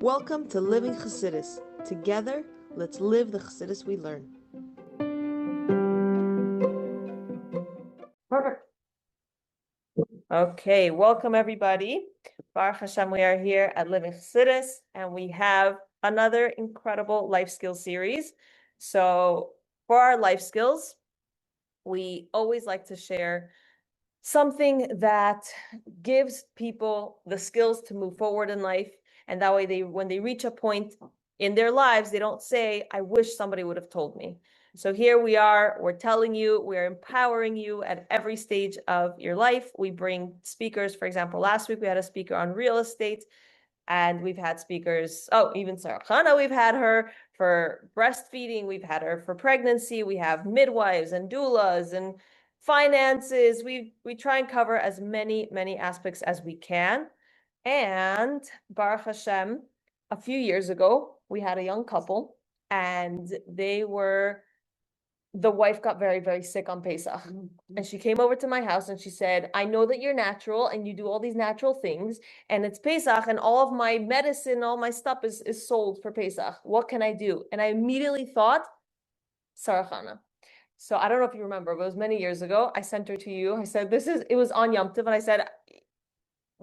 Welcome to Living Chassidus. Together, let's live the Chassidus we learn. Perfect. Okay, welcome everybody. Baruch Hashem, we are here at Living Chassidus, and we have another incredible life skills series. So for our life skills, we always like to share something that gives people the skills to move forward in life. And that way, when they reach a point in their lives, they don't say, I wish somebody would have told me. So here we are, we're telling you, we're empowering you at every stage of your life. We bring speakers. For example, last week we had a speaker on real estate, and we've had speakers, even Sara, Chana, we've had her for breastfeeding, we've had her for pregnancy, we have midwives and doulas and finances. We try and cover as many aspects as we can. And Baruch Hashem, a few years ago, we had a young couple, and the wife got very sick on Pesach. And she came over to my house and she said, I know that you're natural and you do all these natural things, and it's Pesach and all of my medicine, all my stuff is sold for Pesach. What can I do? And I immediately thought, Sara Chana. So I don't know if you remember, but it was many years ago. I sent her to you. I said, it was on Yom Tov, and I said,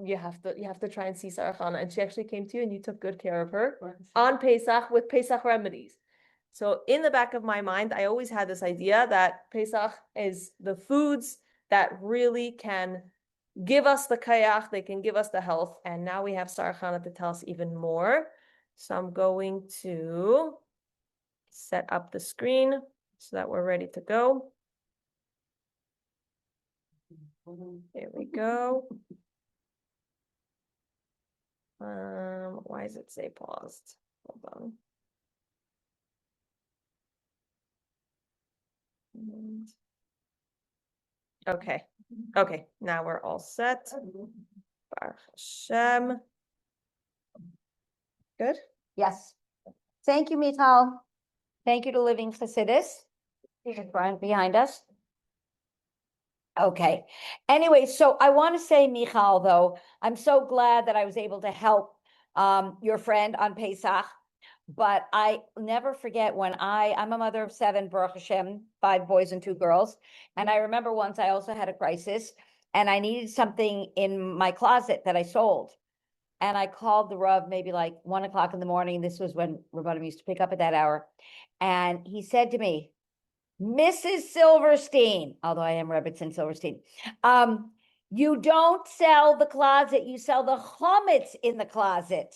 you have to try and see Sara Chana. And she actually came to you and you took good care of her on Pesach with Pesach remedies. So in the back of my mind, I always had this idea that Pesach is the foods that really can give us the kayach, they can give us the health. And now we have Sara Chana to tell us even more. So I'm going to set up the screen so that we're ready to go. There we go. Why does it say paused? Hold on. Okay, now we're all set. Baruch Hashem. Good? Yes. Thank you, Michal. Thank you to Living Chassidus. Brian behind us. Okay. Anyway, so I want to say, Michal, though, I'm so glad that I was able to help your friend on Pesach. But I never forget when I'm a mother of 7, Baruch Hashem, 5 boys and 2 girls. And I remember once I also had a crisis and I needed something in my closet that I sold. And I called the Rav maybe like 1 o'clock in the morning. This was when Rabbanim used to pick up at that hour. And he said to me, Mrs. Silverstein, although I am Rebbitzin Silverstein, you don't sell the closet, you sell the chametz in the closet.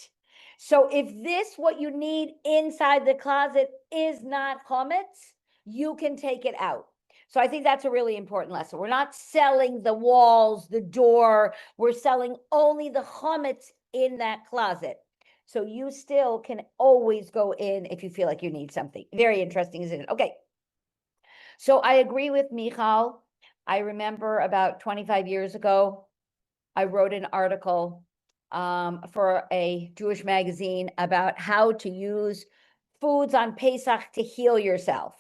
So if what you need inside the closet is not chametz, you can take it out. So I think that's a really important lesson. We're not selling the walls, the door. We're selling only the chametz in that closet. So you still can always go in if you feel like you need something. Very interesting, isn't it? Okay. So I agree with Michal. I remember about 25 years ago, I wrote an article for a Jewish magazine about how to use foods on Pesach to heal yourself.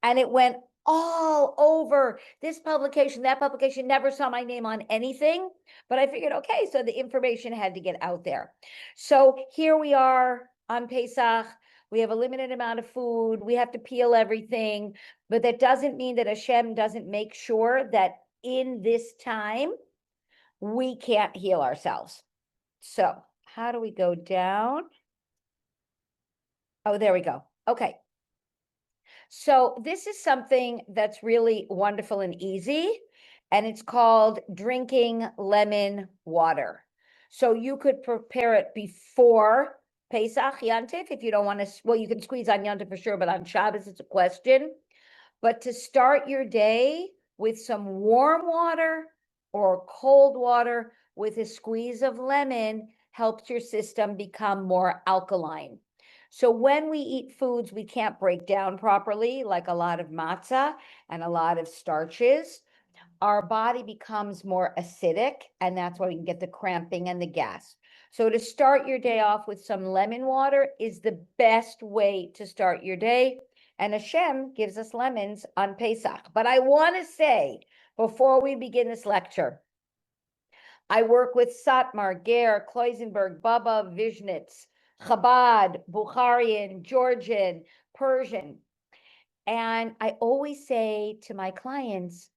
And it went all over this publication, that publication, never saw my name on anything. But I figured, okay, so the information had to get out there. So here we are on Pesach. We have a limited amount of food. We have to peel everything. But that doesn't mean that Hashem doesn't make sure that in this time, we can't heal ourselves. So how do we go down? Oh, there we go. Okay. So this is something that's really wonderful and easy, and it's called drinking lemon water. So you could prepare it before Pesach, Yantif, if you don't want to, well, you can squeeze on Yantif for sure, but on Shabbos, it's a question. But to start your day with some warm water or cold water with a squeeze of lemon helps your system become more alkaline. So when we eat foods we can't break down properly, like a lot of matzah and a lot of starches, our body becomes more acidic, and that's why we can get the cramping and the gas. So to start your day off with some lemon water is the best way to start your day. And Hashem gives us lemons on Pesach. But I want to say, before we begin this lecture, I work with Satmar, Ger, Kloisenberg, Baba, Vishnitz, Chabad, Bukharian, Georgian, Persian. And I always say to my clients,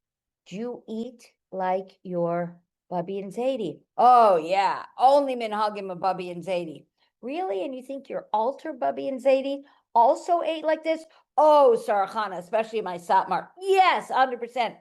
do you eat like your Bubby and Zadie? Oh, yeah, only minhagim of Bubby and Zadie. Really? And you think your altar Bubby and Zadie also ate like this? Oh, Sara Chana, especially my Satmar. Yes, 100%.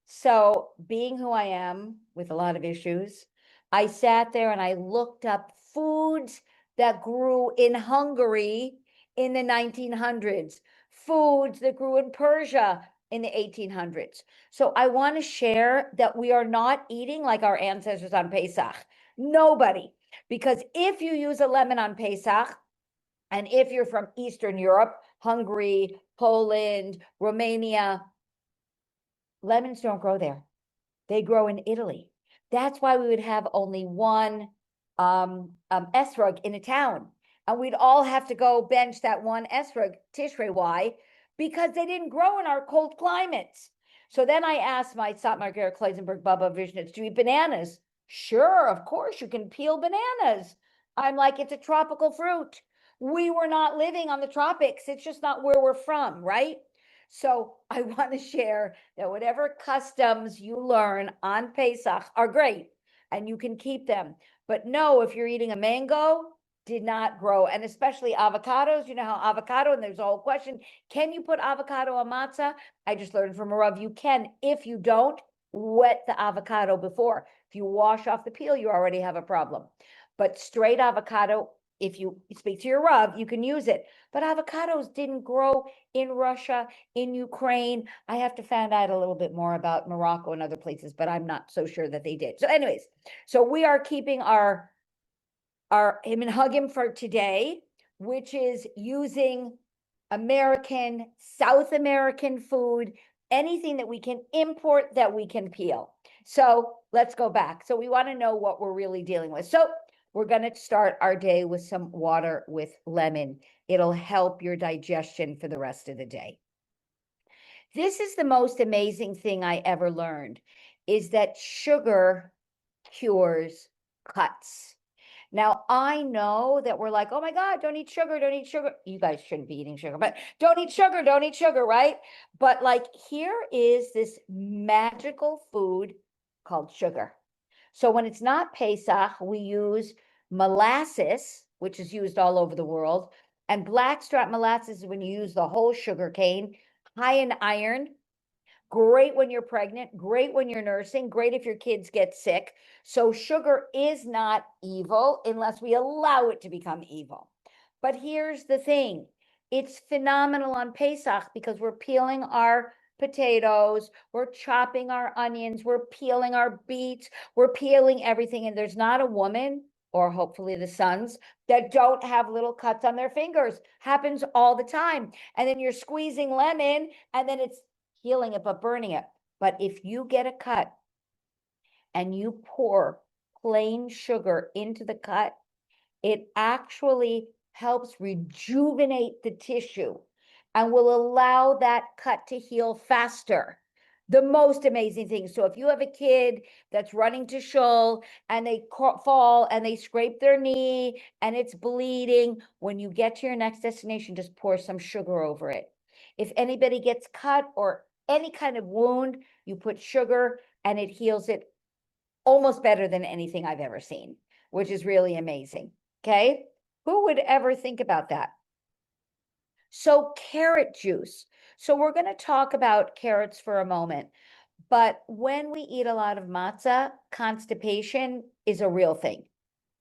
So, being who I am with a lot of issues, I sat there and I looked up foods that grew in Hungary in the 1900s, foods that grew in Persia in the 1800s. So, I want to share that we are not eating like our ancestors on Pesach. Nobody. Because if you use a lemon on Pesach, and if you're from Eastern Europe, Hungary, Poland, Romania, lemons don't grow there. They grow in Italy. That's why we would have only one esrog in a town. And we'd all have to go bench that one esrog, Tishrei. Why? Because they didn't grow in our cold climates. So then I asked my Satmar Gerrit Kleisenberg Baba Vishnitz, do you eat bananas? Sure, of course, you can peel bananas. I'm like, it's a tropical fruit. We were not living on the tropics. It's just not where we're from, right? So I want to share that whatever customs you learn on Pesach are great and you can keep them. But no, if you're eating a mango, did not grow. And especially avocados, you know how avocado, and there's a whole question, can you put avocado on matzah? I just learned from a Rav, you can. If you don't, wet the avocado before. If you wash off the peel, you already have a problem. But straight avocado, if you speak to your Rav, you can use it. But avocados didn't grow in Russia, in Ukraine. I have to find out a little bit more about Morocco and other places, but I'm not so sure that they did. So anyways, so we are keeping our minhagim for today, which is using American, South American food, anything that we can import that we can peel. So let's go back. So we want to know what we're really dealing with. So we're going to start our day with some water with lemon. It'll help your digestion for the rest of the day. This is the most amazing thing I ever learned, is that sugar cures cuts. Now, I know that we're like, oh my God, don't eat sugar, don't eat sugar. You guys shouldn't be eating sugar, but don't eat sugar, right? But like, here is this magical food called sugar. So when it's not Pesach, we use molasses, which is used all over the world. And blackstrap molasses is when you use the whole sugar cane, high in iron, great when you're pregnant, great when you're nursing, great if your kids get sick. So sugar is not evil unless we allow it to become evil. But here's the thing. It's phenomenal on Pesach because we're peeling our potatoes, we're chopping our onions, we're peeling our beets, we're peeling everything. And there's not a woman, or hopefully the sons, that don't have little cuts on their fingers. Happens all the time. And then you're squeezing lemon and then it's healing it, but burning it. But if you get a cut and you pour plain sugar into the cut, it actually helps rejuvenate the tissue and will allow that cut to heal faster. The most amazing thing. So if you have a kid that's running to shul and they fall and they scrape their knee and it's bleeding, when you get to your next destination, just pour some sugar over it. If anybody gets cut or any kind of wound, you put sugar and it heals it almost better than anything I've ever seen, which is really amazing. Okay. Who would ever think about that? So carrot juice. So we're going to talk about carrots for a moment. But when we eat a lot of matzah, constipation is a real thing.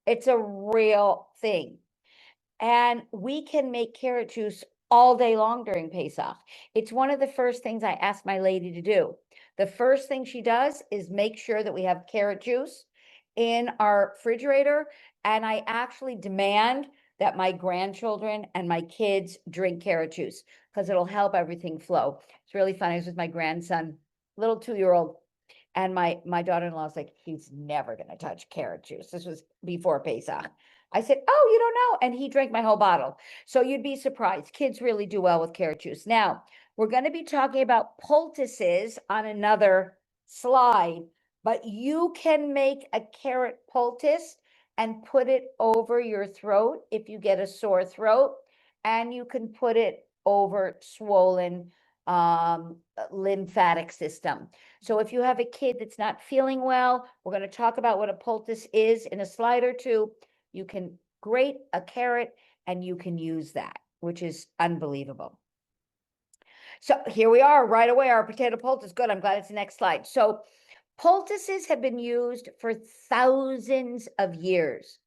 It's a real thing. And we can make carrot juice all day long during Pesach. It's one of the first things I ask my lady to do. The first thing she does is make sure that we have carrot juice in our refrigerator. And I actually demand that my grandchildren and my kids drink carrot juice because it'll help everything flow. It's really funny. I was with my grandson, little 2-year-old, and my daughter-in-law's like, he's never going to touch carrot juice. This was before Pesach. I said, oh, you don't know? And he drank my whole bottle. So you'd be surprised. Kids really do well with carrot juice. Now, we're going to be talking about poultices on another slide, but you can make a carrot poultice and put it over your throat if you get a sore throat, and you can put it over swollen lymphatic system. So if you have a kid that's not feeling well, we're going to talk about what a poultice is in a slide or two. You can grate a carrot and you can use that, which is unbelievable. So here we are right away. Our potato poultice. Good. I'm glad it's the next slide. So poultices have been used for thousands of years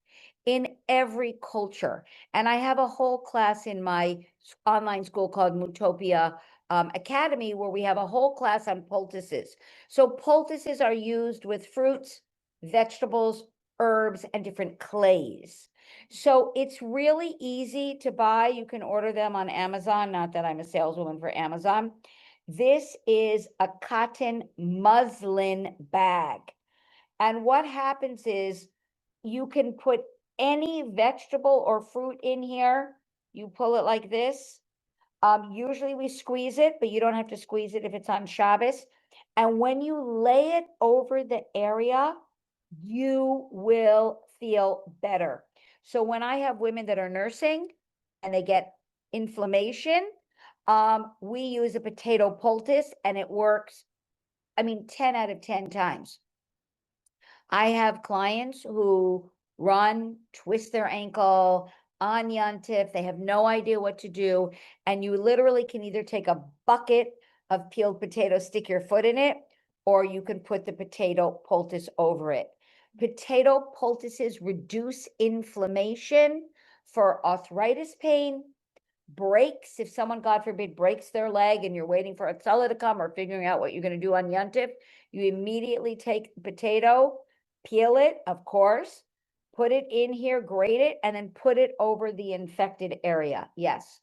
in every culture. And I have a whole class in my online school called Mutopia Academy, where we have a whole class on poultices. So poultices are used with fruits, vegetables, herbs, and different clays. So it's really easy to buy. You can order them on Amazon. Not that I'm a saleswoman for Amazon. This is a cotton muslin bag. And what happens is you can put any vegetable or fruit in here. You pull it like this. Usually we squeeze it, but you don't have to squeeze it if it's on Shabbos. And when you lay it over the area, you will feel better. So when I have women that are nursing and they get inflammation, we use a potato poultice and it works, 10 out of 10 times. I have clients who run, twist their ankle on Yontif. They have no idea what to do. And you literally can either take a bucket of peeled potato, stick your foot in it, or you can put the potato poultice over it. Potato poultices reduce inflammation for arthritis pain, breaks. If someone, God forbid, breaks their leg and you're waiting for a tzala to come or figuring out what you're going to do on Yontif, you immediately take the potato, peel it, of course, put it in here, grate it, and then put it over the infected area. Yes.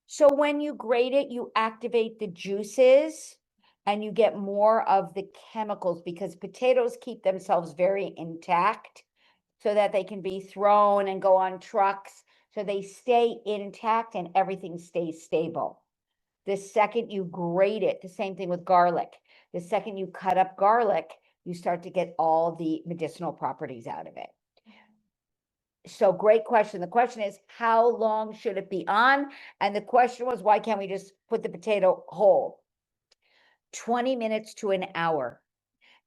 So when you grate it, you activate the juices and you get more of the chemicals, because potatoes keep themselves very intact so that they can be thrown and go on trucks. So they stay intact and everything stays stable. The second you grate it, the same thing with garlic. The second you cut up garlic, you start to get all the medicinal properties out of it. So great question. The question is, how long should it be on? And the question was, why can't we just put the potato whole? 20 minutes to an hour,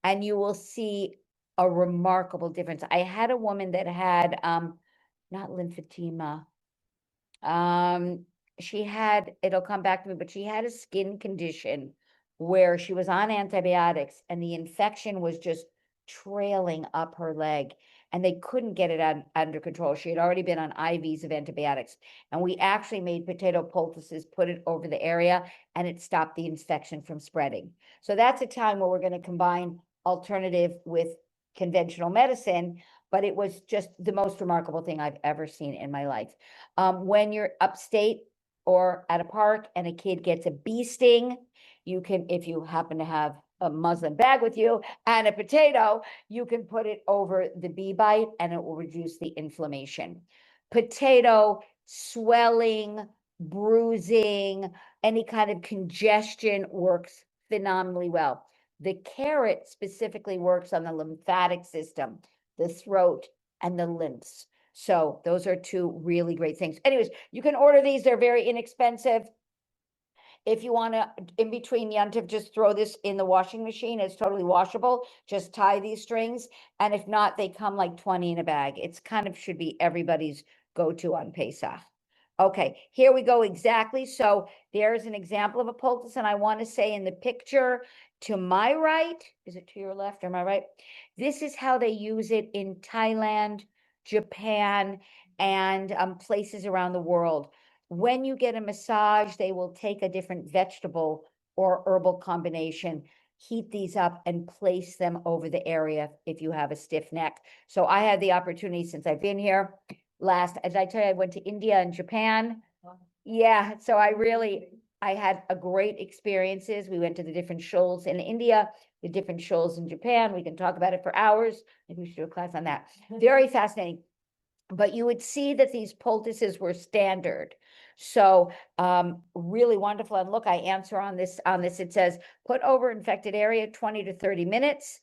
and you will see a remarkable difference. I had a woman that had not lymphedema. She had, it'll come back to me, but she had a skin condition where she was on antibiotics and the infection was just trailing up her leg and they couldn't get it under control. She had already been on IVs of antibiotics, and we actually made potato poultices, put it over the area, and it stopped the infection from spreading. So that's a time where we're going to combine alternative with conventional medicine, but it was just the most remarkable thing I've ever seen in my life. When you're upstate or at a park and a kid gets a bee sting, you can, if you happen to have a muslin bag with you and a potato, you can put it over the bee bite and it will reduce the inflammation. Potato, swelling, bruising, any kind of congestion works phenomenally well. The carrot specifically works on the lymphatic system, the throat, and the lymphs. So those are two really great things. Anyways, you can order these. They're very inexpensive. If you want to, in between Yontif, just throw this in the washing machine. It's totally washable. Just tie these strings. And if not, they come like 20 in a bag. It's kind of should be everybody's go-to on Pesach. Okay, here we go exactly. So there's an example of a poultice. And I want to say in the picture to my right, is it to your left or my right? This is how they use it in Thailand, Japan, and places around the world. When you get a massage, they will take a different vegetable or herbal combination, heat these up and place them over the area if you have a stiff neck. So I had the opportunity since I've been here. As I tell you, I went to India and Japan. Yeah, so I had a great experiences. We went to the different shoals in India, the different shoals in Japan. We can talk about it for hours. Maybe we should do a class on that. Very fascinating. But you would see that these poultices were standard. So really wonderful. And look, I answer on this. It says, put over infected area 20 to 30 minutes.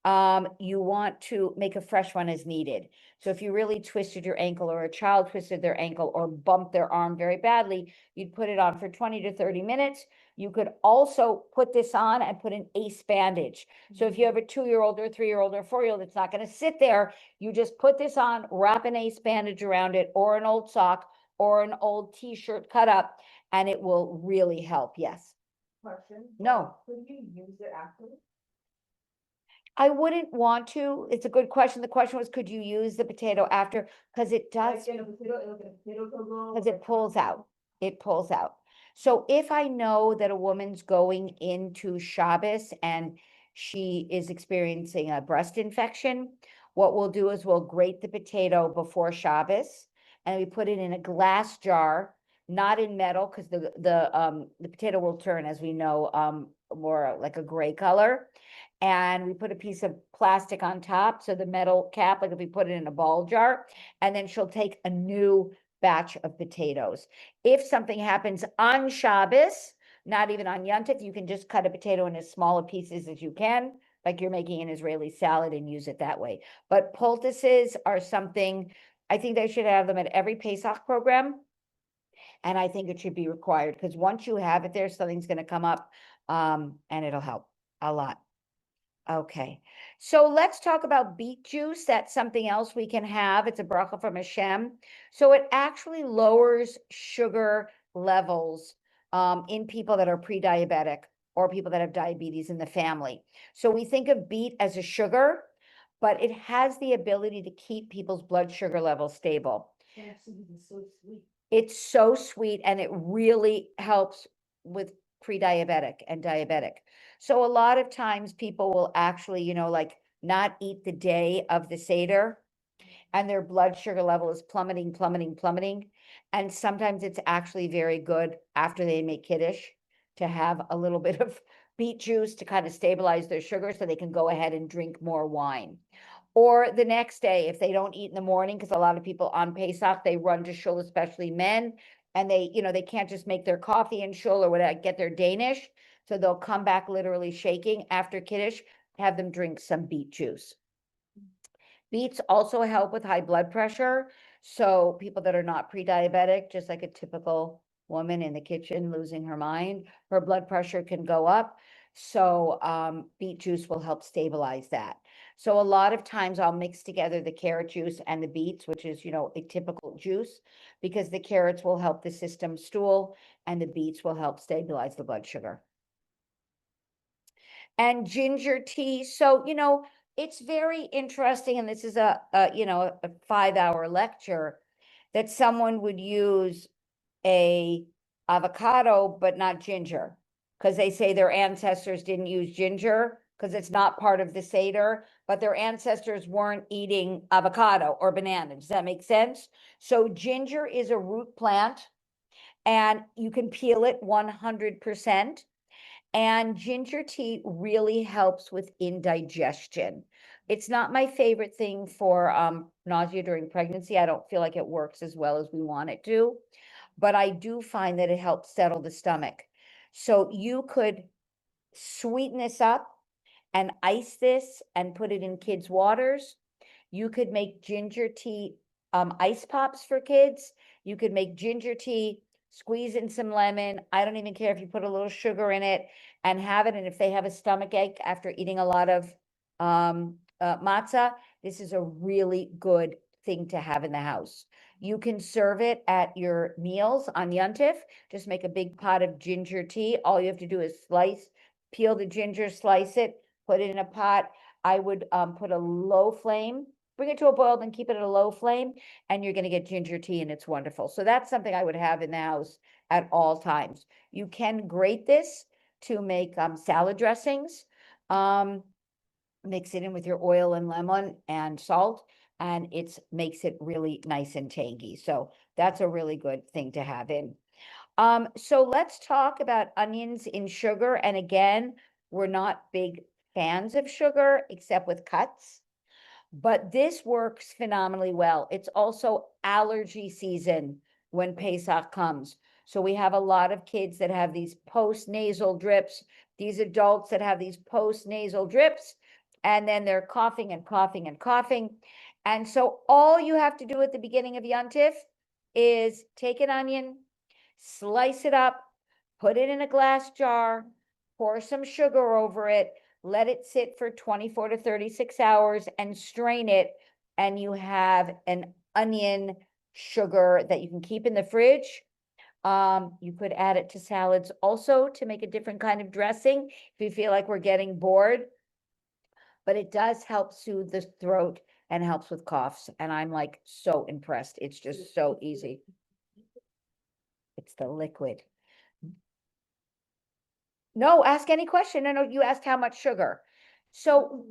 You want to make a fresh one as needed. So if you really twisted your ankle, or a child twisted their ankle, or bumped their arm very badly, you'd put it on for 20 to 30 minutes. You could also put this on and put an ace bandage. So if you have a 2-year-old or a 3-year-old or a 4-year-old, it's not going to sit there. You just put this on, wrap an ace bandage around it, or an old sock, or an old t-shirt cut up, and it will really help. Yes. Question. No. Could you use it afterwards? I wouldn't want to. It's a good question. The question was, could you use the potato after? Because it does, because it pulls out. It pulls out. So if I know that a woman's going into Shabbos and she is experiencing a breast infection, what we'll do is we'll grate the potato before Shabbos, and we put it in a glass jar, not in metal, because the potato will turn, as we know, more like a gray color. And we put a piece of plastic on top, so the metal cap, like if we put it in a ball jar, and then she'll take a new batch of potatoes. If something happens on Shabbos, not even on Yontif, you can just cut a potato in as small pieces as you can, like you're making an Israeli salad, and use it that way. But poultices are something, I think they should have them at every Pesach program. And I think it should be required, because once you have it there, something's going to come up, and it'll help a lot. Okay, so let's talk about beet juice. That's something else we can have. It's a bracha from Hashem. So it actually lowers sugar levels in people that are pre-diabetic, or people that have diabetes in the family. So we think of beet as a sugar, but it has the ability to keep people's blood sugar levels stable. It's so sweet. It's so sweet, and it really helps with pre-diabetic and diabetic. So a lot of times people will actually, like not eat the day of the Seder, and their blood sugar level is plummeting. And sometimes it's actually very good after they make Kiddush to have a little bit of beet juice to kind of stabilize their sugar, so they can go ahead and drink more wine. Or the next day, if they don't eat in the morning, because a lot of people on Pesach, they run to shul, especially men, and they can't just make their coffee in shul or whatever, get their Danish. So they'll come back literally shaking after Kiddush, have them drink some beet juice. Beets also help with high blood pressure. So people that are not pre-diabetic, just like a typical woman in the kitchen losing her mind, her blood pressure can go up. So beet juice will help stabilize that. So a lot of times I'll mix together the carrot juice and the beets, which is, a typical juice, because the carrots will help the system stool and the beets will help stabilize the blood sugar. And ginger tea. So, it's very interesting, and this is a 5-hour lecture, that someone would use a avocado but not ginger, because they say their ancestors didn't use ginger because it's not part of the Seder, but their ancestors weren't eating avocado or banana. Does that make sense? So ginger is a root plant, and you can peel it 100%. And ginger tea really helps with indigestion. It's not my favorite thing for nausea during pregnancy. I don't feel like it works as well as we want it to, but I do find that it helps settle the stomach. So you could sweeten this up and ice this and put it in kids' waters. You could make ginger tea ice pops for kids. You could make ginger tea, squeeze in some lemon. I don't even care if you put a little sugar in it and have it. And if they have a stomach ache after eating a lot of matzah, this is a really good thing to have in the house. You can serve it at your meals on Yontif. Just make a big pot of ginger tea. All you have to do is peel the ginger, slice it, put it in a pot. I would put a low flame, bring it to a boil, then keep it at a low flame, and you're going to get ginger tea, and it's wonderful. So that's something I would have in the house at all times. You can grate this to make salad dressings. Mix it in with your oil and lemon and salt, and it makes it really nice and tangy. So that's a really good thing to have in. So let's talk about onions in sugar. And again, we're not big fans of sugar except with cuts, but this works phenomenally well. It's also allergy season when Pesach comes. So we have a lot of kids that have these post-nasal drips, these adults that have these post-nasal drips, and then they're coughing and coughing and coughing. And so all you have to do at the beginning of Yontif is take an onion, slice it up, put it in a glass jar, pour some sugar over it, let it sit for 24 to 36 hours and strain it. And you have an onion sugar that you can keep in the fridge. You could add it to salads also to make a different kind of dressing if you feel like we're getting bored. But it does help soothe the throat and helps with coughs. And I'm like so impressed. It's just so easy. It's the liquid. No, ask any question. No, you asked how much sugar. So,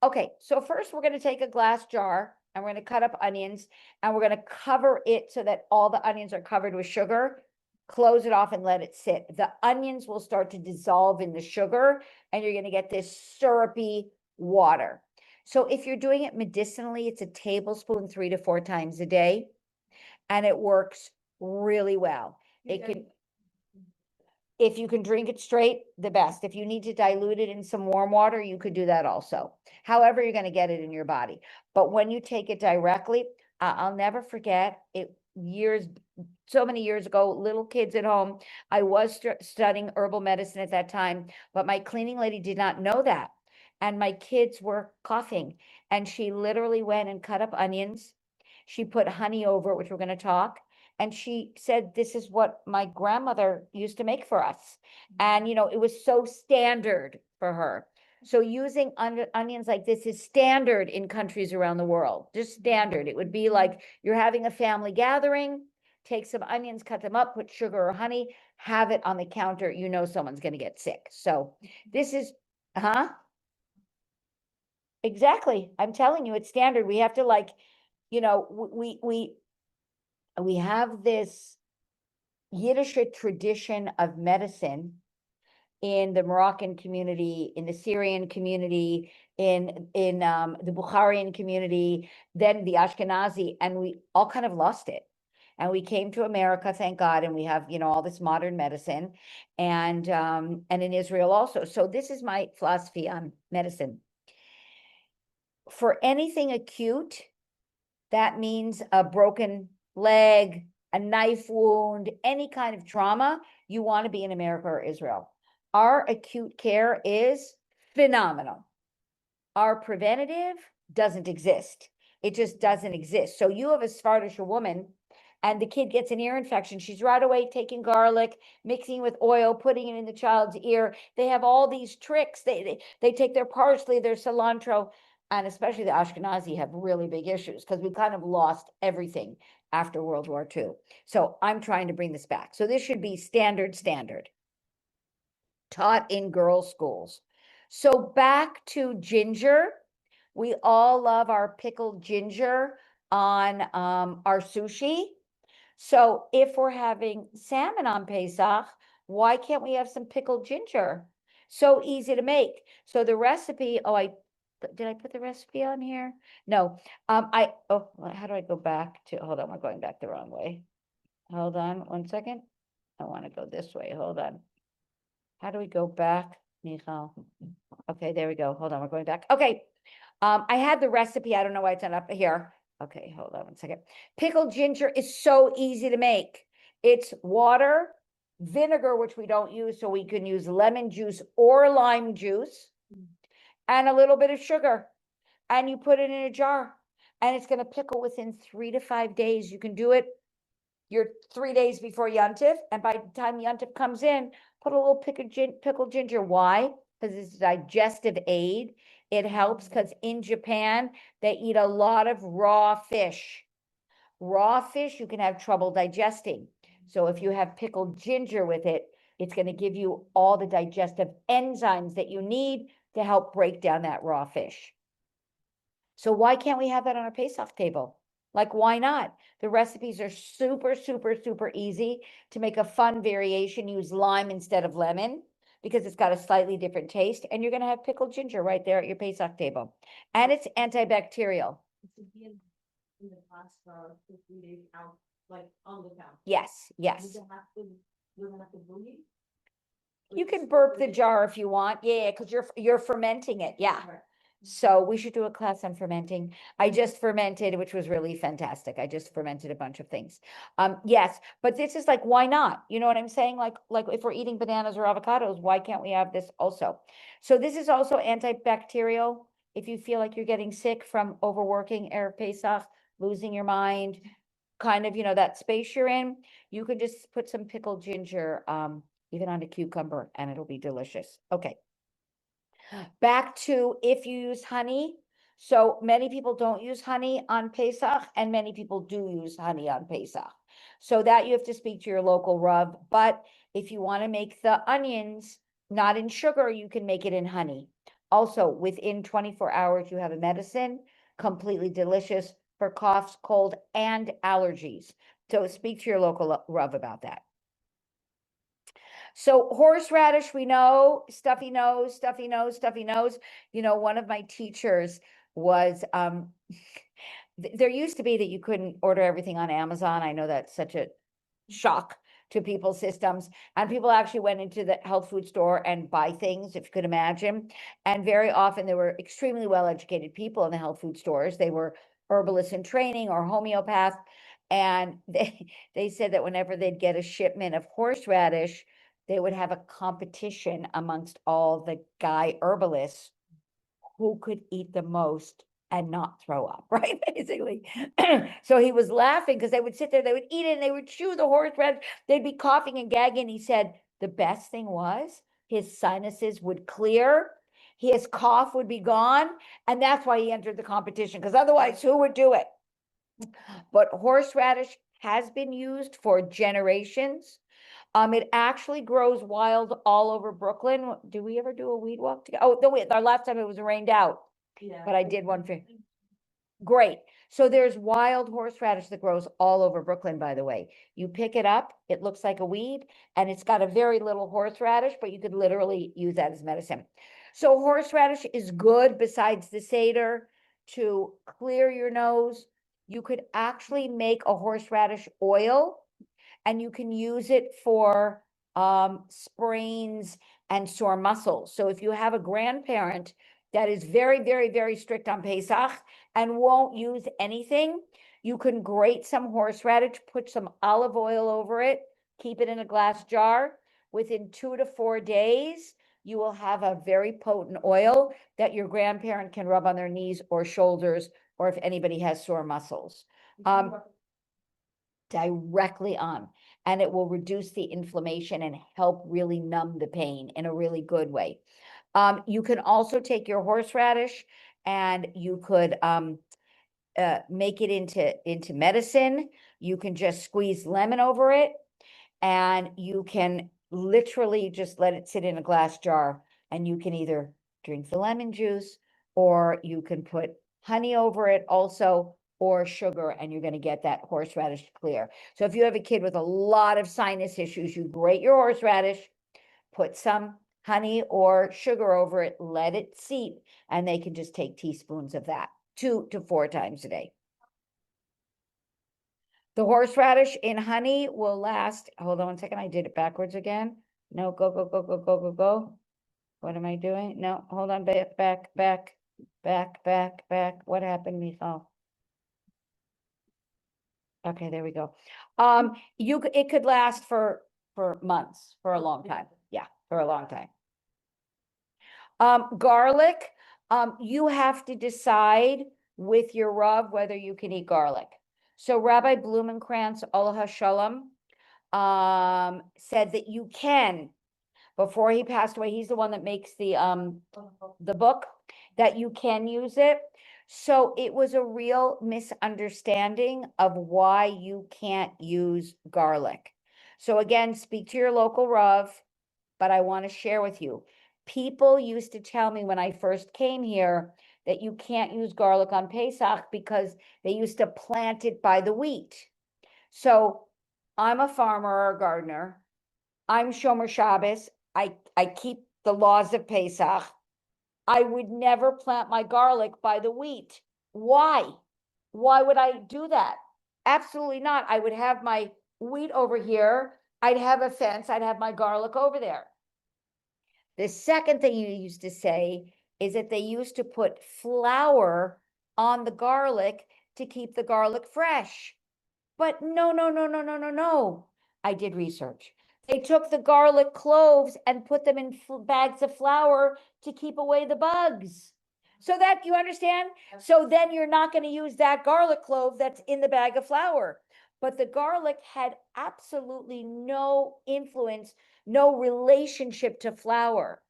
okay, so first we're going to take a glass jar and we're going to cut up onions and we're going to cover it so that all the onions are covered with sugar. Close it off and let it sit. The onions will start to dissolve in the sugar and you're going to get this syrupy water. So if you're doing it medicinally, it's a tablespoon 3 to 4 times a day, and it works really well. It can, if you can drink it straight, the best. If you need to dilute it in some warm water, you could do that also. However, you're going to get it in your body. But when you take it directly, I'll never forget it so many years ago, little kids at home. I was studying herbal medicine at that time, but my cleaning lady did not know that. And my kids were coughing. And she literally went and cut up onions. She put honey over it, which we're going to talk. And she said, this is what my grandmother used to make for us. And, you know, it was so standard for her. So using onions like this is standard in countries around the world, just standard. It would be like you're having a family gathering, take some onions, cut them up, put sugar or honey, have it on the counter. You know someone's going to get sick. So this is, exactly. I'm telling you, it's standard. We have to like, you know, we have this Yiddish tradition of medicine in the Moroccan community, in the Syrian community, in the Bukharian community, then the Ashkenazi, and we all kind of lost it. And we came to America, thank God, and we have, you know, all this modern medicine, and in Israel also. So this is my philosophy on medicine. For anything acute, that means a broken leg, a knife wound, any kind of trauma, you want to be in America or Israel. Our acute care is phenomenal. Our preventative doesn't exist. It just doesn't exist. So you have a Sephardish woman and the kid gets an ear infection. She's right away taking garlic, mixing with oil, putting it in the child's ear. They have all these tricks. They take their parsley, their cilantro, and especially the Ashkenazi have really big issues because we kind of lost everything after World War II. So I'm trying to bring this back. So this should be standard, taught in girls' schools. So back to ginger. We all love our pickled ginger on our sushi. So if we're having salmon on Pesach, why can't we have some pickled ginger? So easy to make. So the recipe, did I put the recipe on here? No, how do I go back to, hold on, we're going back the wrong way. Hold on 1 second. I want to go this way. Hold on. How do we go back, Michal? Okay, there we go. Hold on, we're going back. Okay, I had the recipe. I don't know why it's not up here. Okay, hold on 1 second. Pickled ginger is so easy to make. It's water, vinegar, which we don't use, so we can use lemon juice or lime juice, and a little bit of sugar. And you put it in a jar, and it's going to pickle within 3 to 5 days. You can do it your 3 days before Yontif, and by the time Yontif comes in, put a little pickled ginger. Why? Because it's a digestive aid. It helps because in Japan, they eat a lot of raw fish. Raw fish, you can have trouble digesting. So if you have pickled ginger with it, it's going to give you all the digestive enzymes that you need to help break down that raw fish. So why can't we have that on our Pesach table? Like, why not? The recipes are super, super, super easy to make a fun variation. Use lime instead of lemon because it's got a slightly different taste. And you're going to have pickled ginger right there at your Pesach table. And it's antibacterial. In the past for 3 days out. like on the counter. Yes, yes. Does it have to, doesn't have to boogie? You can burp the jar if you want. Yeah, because you're fermenting it. Yeah. So we should do a class on fermenting. I just fermented, which was really fantastic. I just fermented a bunch of things. Yes, but this is like, why not? You know what I'm saying? Like if we're eating bananas or avocados, why can't we have this also? So this is also antibacterial. If you feel like you're getting sick from overworking, Erev Pesach, losing your mind, kind of, that space you're in, you can just put some pickled ginger, even on a cucumber, and it'll be delicious. Okay. Back to if you use honey. So many people don't use honey on Pesach, and many people do use honey on Pesach. So that you have to speak to your local Rav. But if you want to make the onions not in sugar, you can make it in honey. Also, within 24 hours, you have a medicine, completely delicious for coughs, cold, and allergies. So speak to your local Rav about that. So horseradish, we know, stuffy nose, stuffy nose, stuffy nose. One of my teachers was, there used to be that you couldn't order everything on Amazon. I know that's such a shock to people's systems. And people actually went into the health food store and buy things, if you could imagine. And very often there were extremely well-educated people in the health food stores. They were herbalists in training or homeopath. And they said that whenever they'd get a shipment of horseradish, they would have a competition amongst all the guy herbalists who could eat the most and not throw up, right? Basically. So he was laughing because they would sit there, they would eat it, and they would chew the horseradish. They'd be coughing and gagging. He said the best thing was his sinuses would clear, his cough would be gone, and that's why he entered the competition, because otherwise, who would do it? But horseradish has been used for generations. It actually grows wild all over Brooklyn. Do we ever do a weed walk together? Oh, no, our last time it was rained out, but I did one for. Great. So there's wild horseradish that grows all over Brooklyn, by the way. You pick it up, it looks like a weed, and it's got a very little horseradish, but you could literally use that as medicine. So horseradish is good besides the Seder to clear your nose. You could actually make a horseradish oil, and you can use it for sprains and sore muscles. So if you have a grandparent that is very, very, very strict on Pesach and won't use anything, you can grate some horseradish, put some olive oil over it, keep it in a glass jar. Within 2 to 4 days, you will have a very potent oil that your grandparent can rub on their knees or shoulders, or if anybody has sore muscles. Directly on, and it will reduce the inflammation and help really numb the pain in a really good way. You can also take your horseradish and you could make it into medicine. You can just squeeze lemon over it, and you can literally just let it sit in a glass jar, and you can either drink the lemon juice, or you can put honey over it also, or sugar, and you're going to get that horseradish clear. So if you have a kid with a lot of sinus issues, you grate your horseradish, put some honey or sugar over it, let it seep, and they can just take teaspoons of that 2 to 4 times a day. The horseradish in honey will last, hold on 1 second, I did it backwards again. No, go, go, go, go, go, go, go. What am I doing? No, hold on, back. What happened, Michal? Okay, there we go. It could last for months, for a long time. Yeah, for a long time. Garlic, you have to decide with your Rav whether you can eat garlic. So Rabbi Blumenkrantz, Olav Shalom, said that you can. Before he passed away, he's the one that makes the book, that you can use it. So it was a real misunderstanding of why you can't use garlic. So again, speak to your local Rav, but I want to share with you. People used to tell me when I first came here that you can't use garlic on Pesach because they used to plant it by the wheat. So I'm a farmer or a gardener. I'm Shomer Shabbos. I keep the laws of Pesach. I would never plant my garlic by the wheat. Why? Why would I do that? Absolutely not. I would have my wheat over here. I'd have a fence. I'd have my garlic over there. The second thing you used to say is that they used to put flour on the garlic to keep the garlic fresh. But no, no, no, no, no, no, no. I did research. They took the garlic cloves and put them in bags of flour to keep away the bugs. So that you understand? So then you're not going to use that garlic clove that's in the bag of flour. But the garlic had absolutely no influence, no relationship to flour.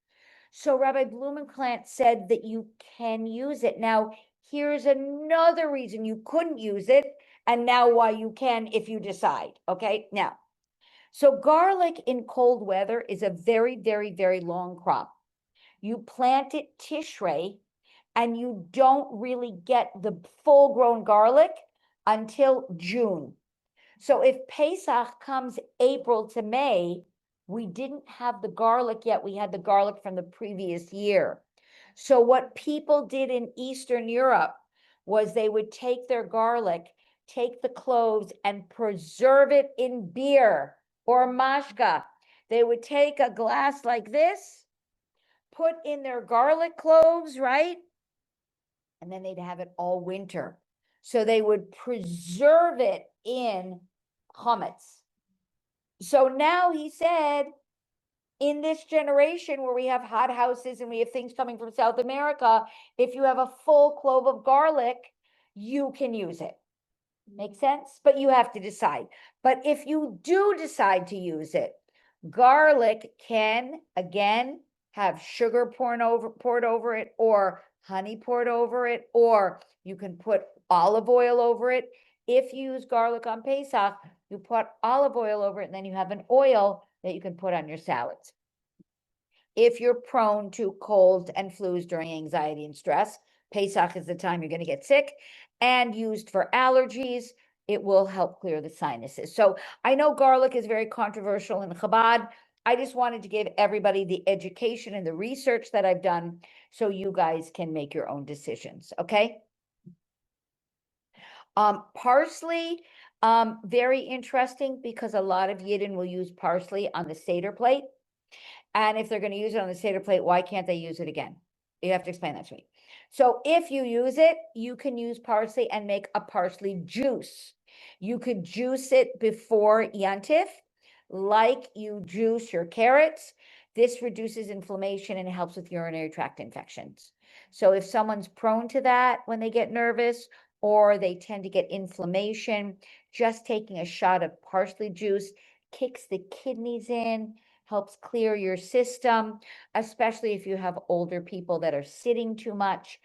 So Rabbi Blumenklant said that you can use it. Now, here's another reason you couldn't use it, and now why you can if you decide. Okay, now, so garlic in cold weather is a very, very, very long crop. You plant it Tishrei, and you don't really get the full grown garlic until June. So if Pesach comes April to May, we didn't have the garlic yet. We had the garlic from the previous year. So what people did in Eastern Europe was they would take their garlic, take the cloves and preserve it in beer or mashka. They would take a glass like this, put in their garlic cloves, right? And then they'd have it all winter. So they would preserve it in chametz. So now he said, in this generation where we have hot houses and we have things coming from South America, if you have a full clove of garlic, you can use it. Make sense? But you have to decide. But if you do decide to use it, garlic can, again, have sugar poured over it, or honey poured over it, or you can put olive oil over it. If you use garlic on Pesach, you put olive oil over it, and then you have an oil that you can put on your salads. If you're prone to colds and flus during anxiety and stress, Pesach is the time you're going to get sick, and used for allergies, it will help clear the sinuses. So I know garlic is very controversial in Chabad. I just wanted to give everybody the education and the research that I've done so you guys can make your own decisions, okay? Parsley, very interesting because a lot of Yidden will use parsley on the Seder plate. And if they're going to use it on the Seder plate, why can't they use it again? You have to explain that to me. So if you use it, you can use parsley and make a parsley juice. You could juice it before Yantif, like you juice your carrots. This reduces inflammation and helps with urinary tract infections. So if someone's prone to that when they get nervous, or they tend to get inflammation, just taking a shot of parsley juice kicks the kidneys in, helps clear your system, especially if you have older people that are sitting too much.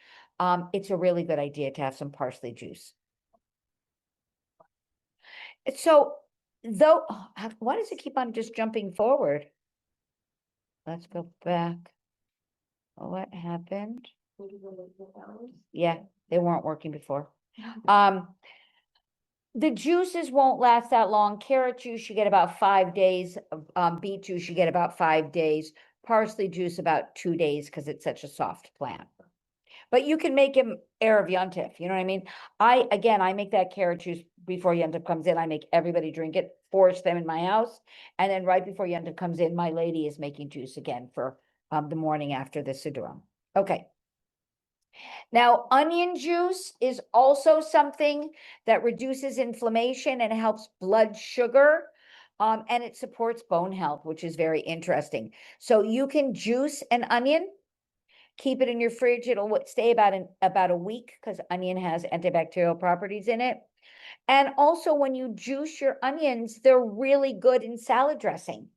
It's a really good idea to have some parsley juice. So, though, why does it keep on just jumping forward? Let's go back. What happened? Yeah, they weren't working before. The juices won't last that long. Carrot juice, you get about 5 days. Beet juice, you get about 5 days. Parsley juice, about 2 days, because it's such a soft plant. But you can make him Erev Yontif, you know what I mean? I make that carrot juice before Yontif comes in. I make everybody drink it, force them in my house. And then right before Yontif comes in, my lady is making juice again for the morning after the Siddurim. Okay. Now, onion juice is also something that reduces inflammation and helps blood sugar, and it supports bone health, which is very interesting. So you can juice an onion, keep it in your fridge. It'll stay about a week because onion has antibacterial properties in it. And also when you juice your onions, they're really good in salad dressing.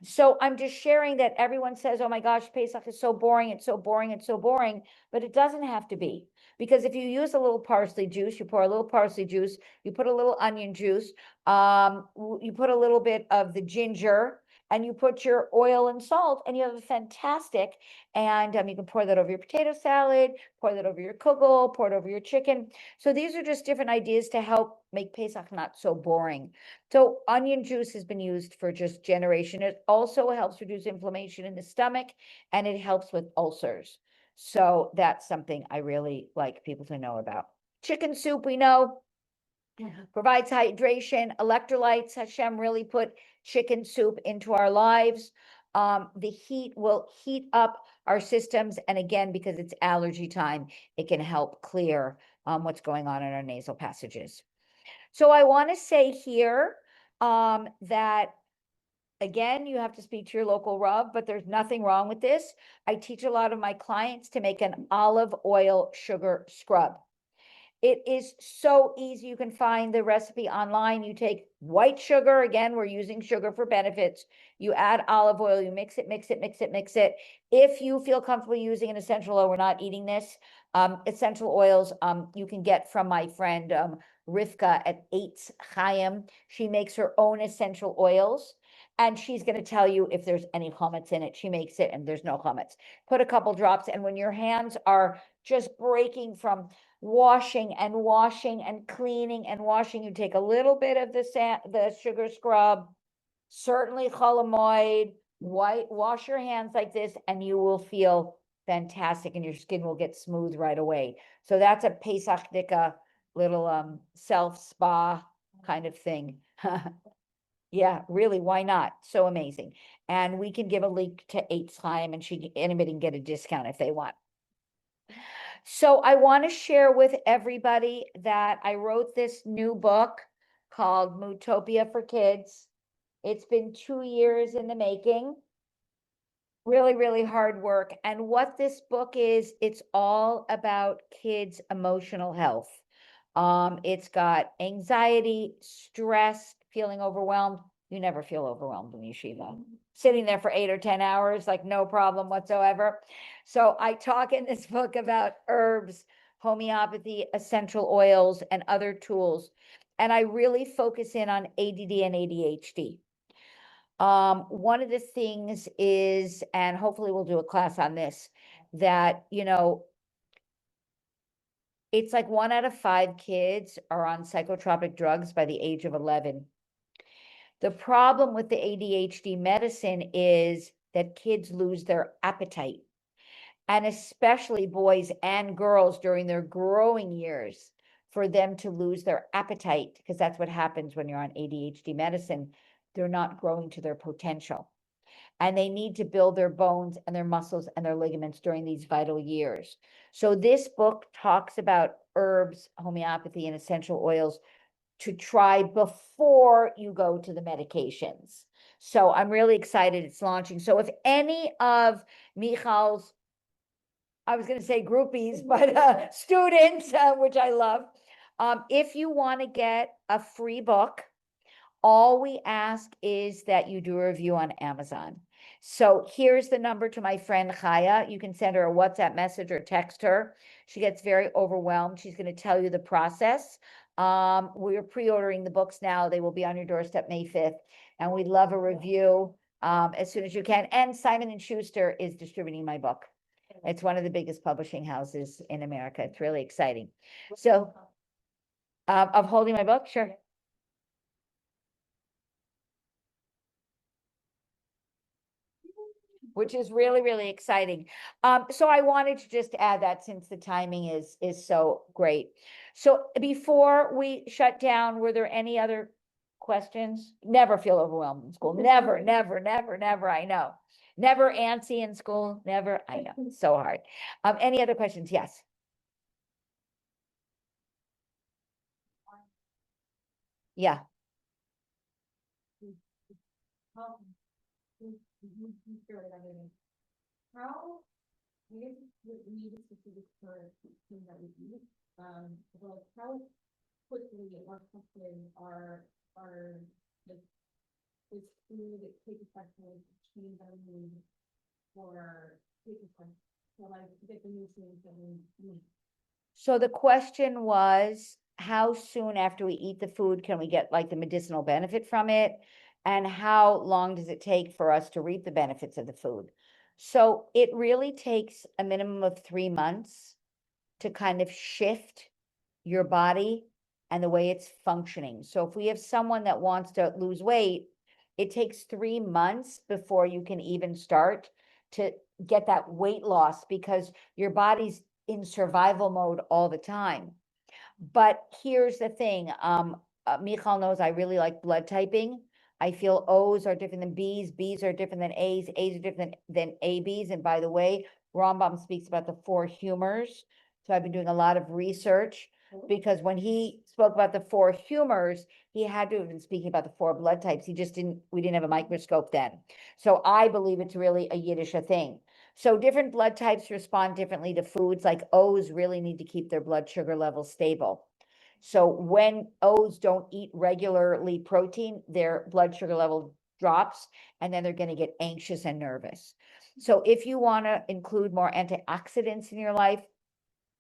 So I'm just sharing that everyone says, oh my gosh, Pesach is so boring, it's so boring, it's so boring, but it doesn't have to be. Because if you use a little parsley juice, you pour a little parsley juice, you put a little onion juice, you put a little bit of the ginger, and you put your oil and salt, and you have a fantastic, and you can pour that over your potato salad, pour that over your kugel, pour it over your chicken. So these are just different ideas to help make Pesach not so boring. So onion juice has been used for just generation. It also helps reduce inflammation in the stomach, and it helps with ulcers. So that's something I really like people to know about. Chicken soup, we know. provides hydration, electrolytes. Hashem really put chicken soup into our lives. The heat will heat up our systems. And again, because it's allergy time, it can help clear what's going on in our nasal passages. So I want to say here that, again, you have to speak to your local Rav, but there's nothing wrong with this. I teach a lot of my clients to make an olive oil sugar scrub. It is so easy. You can find the recipe online. You take white sugar. Again, we're using sugar for benefits. You add olive oil, you mix it, mix it, mix it, mix it. If you feel comfortable using an essential oil, we're not eating this. Essential oils you can get from my friend Rivka at Eitz Chaim. She makes her own essential oils. And she's going to tell you if there's any chametz in it. She makes it and there's no chametz. Put a couple drops. And when your hands are just breaking from washing and washing and cleaning and washing, you take a little bit of the sugar scrub, certainly cholamoid, wash your hands like this, and you will feel fantastic and your skin will get smooth right away. So that's a Pesach Dika little self spa kind of thing. Yeah, really, why not? So amazing. And we can give a link to Eitz Chaim, and anybody can get a discount if they want. So I want to share with everybody that I wrote this new book called Moodtopia for Kids. It's been 2 years in the making. Really, really hard work. And what this book is, it's all about kids' emotional health. It's got anxiety, stress, feeling overwhelmed. You never feel overwhelmed in yeshiva. Sitting there for 8 or 10 hours, like no problem whatsoever. So I talk in this book about herbs, homeopathy, essential oils, and other tools. And I really focus in on ADD and ADHD. One of the things is, and hopefully we'll do a class on this, that, it's like 1 out of 5 kids are on psychotropic drugs by the age of 11. The problem with the ADHD medicine is that kids lose their appetite, and especially boys and girls during their growing years, for them to lose their appetite, because that's what happens when you're on ADHD medicine. They're not growing to their potential. And they need to build their bones and their muscles and their ligaments during these vital years. So this book talks about herbs, homeopathy, and essential oils to try before you go to the medications. So I'm really excited it's launching. So if any of Michal's, I was going to say groupies, but students, which I love, if you want to get a free book, all we ask is that you do a review on Amazon. So here's the number to my friend Chaya. You can send her a WhatsApp message or text her. She gets very overwhelmed. She's going to tell you the process. We're pre-ordering the books now. They will be on your doorstep May 5th. And we'd love a review as soon as you can. And Simon & Schuster is distributing my book. It's one of the biggest publishing houses in America. It's really exciting. So of holding my book, sure. Which is really, really exciting. So I wanted to just add that since the timing is so great. So before we shut down, were there any other questions? Never feel overwhelmed in school. Never, never, never, never, I know. Never antsy in school. Never, I know. It's so hard. Any other questions? Yes. Yeah. How we need a specific for thing that we eat. Well, how quickly or quickly are like is food take effect with change our mood or take effect so like to get the nutrients that we need. So the question was, how soon after we eat the food can we get like the medicinal benefit from it? And how long does it take for us to reap the benefits of the food? So it really takes a minimum of 3 months to kind of shift your body and the way it's functioning. So if we have someone that wants to lose weight, it takes 3 months before you can even start to get that weight loss because your body's in survival mode all the time. But here's the thing, Michal knows I really like blood typing. I feel O's are different than B's, B's are different than A's, A's are different than AB's. And by the way, Rambam speaks about the four humors. So I've been doing a lot of research because when he spoke about the four humors, he had to have been speaking about the four blood types. We didn't have a microscope then. So I believe it's really a Yiddish thing. So different blood types respond differently to foods. Like O's really need to keep their blood sugar levels stable. So when O's don't eat regularly protein, their blood sugar level drops, and then they're going to get anxious and nervous. So if you want to include more antioxidants in your life,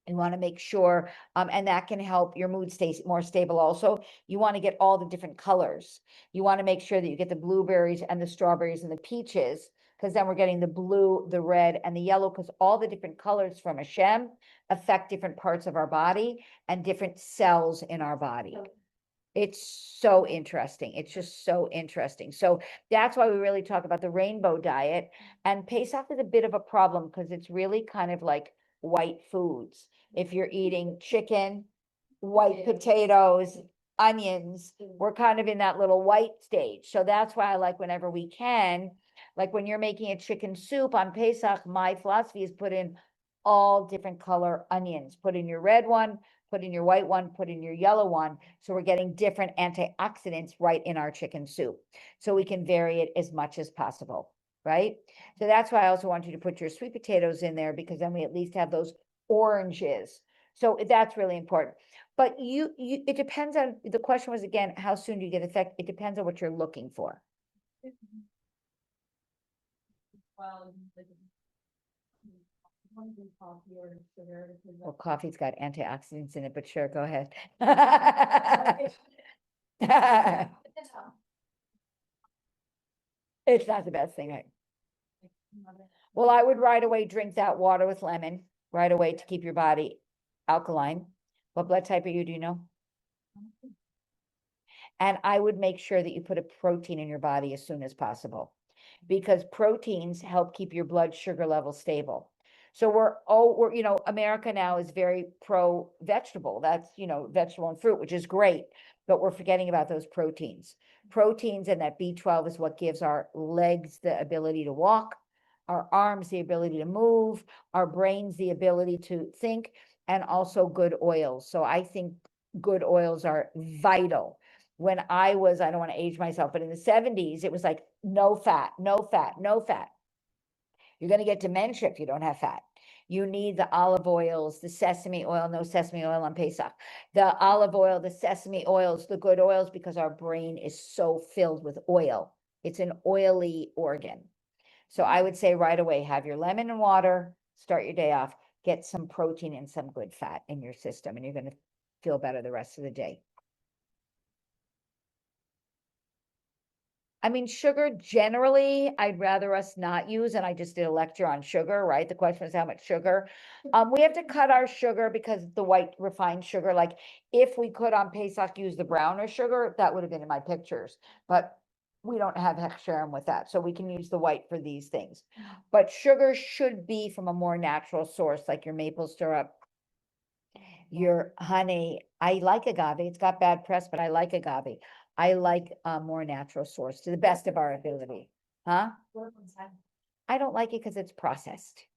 you want to make sure, and that can help your mood stay more stable also. You want to get all the different colors. You want to make sure that you get the blueberries and the strawberries and the peaches, because then we're getting the blue, the red, and the yellow, because all the different colors from Hashem affect different parts of our body and different cells in our body. It's so interesting. It's just so interesting. So that's why we really talk about the rainbow diet. And Pesach is a bit of a problem because it's really kind of like white foods. If you're eating chicken, white potatoes, onions, we're kind of in that little white stage. So that's why I like whenever we can, like when you're making a chicken soup on Pesach, my philosophy is put in all different color onions. Put in your red one, put in your white one, put in your yellow one. So we're getting different antioxidants right in our chicken soup. So we can vary it as much as possible, right? So that's why I also want you to put your sweet potatoes in there, because then we at least have those oranges. So that's really important. But it depends on, the question was again, how soon do you get effect? It depends on what you're looking for. Well, like, one drink coffee or sugar. Well, coffee's got antioxidants in it, but sure, go ahead. It's not the best thing, right? Well, I would right away drink that water with lemon right away to keep your body alkaline. What blood type are you, do you know? And I would make sure that you put a protein in your body as soon as possible, because proteins help keep your blood sugar level stable. So we're, America now is very pro vegetable. That's, vegetable and fruit, which is great, but we're forgetting about those proteins. Proteins and that B12 is what gives our legs the ability to walk, our arms the ability to move, our brains the ability to think, and also good oils. So I think good oils are vital. When I don't want to age myself, but in the 70s, it was like no fat, no fat, no fat. You're going to get dementia if you don't have fat. You need the olive oils, the sesame oil, no sesame oil on Pesach, the olive oil, the sesame oils, the good oils, because our brain is so filled with oil. It's an oily organ. So I would say right away, have your lemon and water, start your day off, get some protein and some good fat in your system, and you're going to feel better the rest of the day. I mean, sugar generally, I'd rather us not use, and I just did a lecture on sugar, right? The question is how much sugar. We have to cut our sugar because the white refined sugar, like if we could on Pesach use the browner sugar, that would have been in my pictures, but we don't have hechsherim with that. So we can use the white for these things. But sugar should be from a more natural source, like your maple syrup, your honey. I like agave. It's got bad press, but I like agave. I like a more natural source to the best of our ability. Huh? I don't like it because it's processed.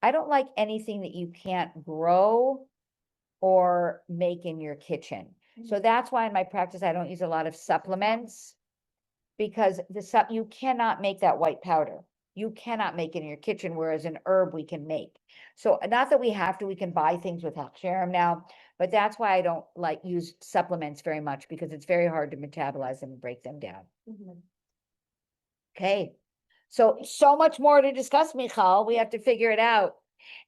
I don't like anything that you can't grow or make in your kitchen. So that's why in my practice, I don't use a lot of supplements, because you cannot make that white powder. You cannot make it in your kitchen, whereas an herb we can make. So not that we have to, we can buy things with hechsherim now, but that's why I don't like use supplements very much, because it's very hard to metabolize them and break them down. Okay. So much more to discuss, Michal. We have to figure it out.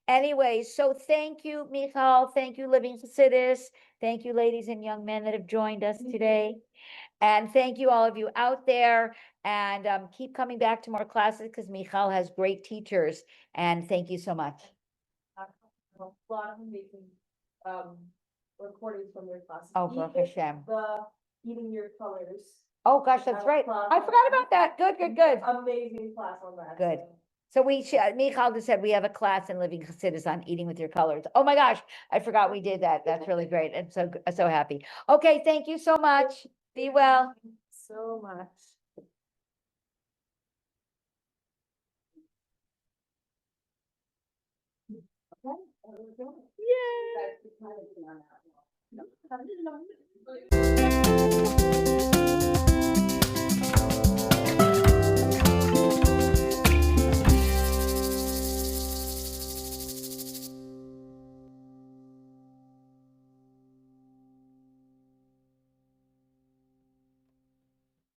Anyway, so thank you, Michal. Thank you, Living Chassidus. Thank you, ladies and young men that have joined us today. And thank you, all of you out there. And keep coming back to more classes, because Michal has great teachers. And thank you so much. A lot of amazing recordings from your classes. Oh, Baruch Hashem. The eating your colors. Oh, gosh, that's right. I forgot about that. Good, good, good. Amazing class on that. Good. So. So Michal just said we have a class in Living Chassidus on eating with your colors. Oh my gosh, I forgot we did that. That's really great. I'm so happy. Okay, thank you so much. Be well. So much. Yay!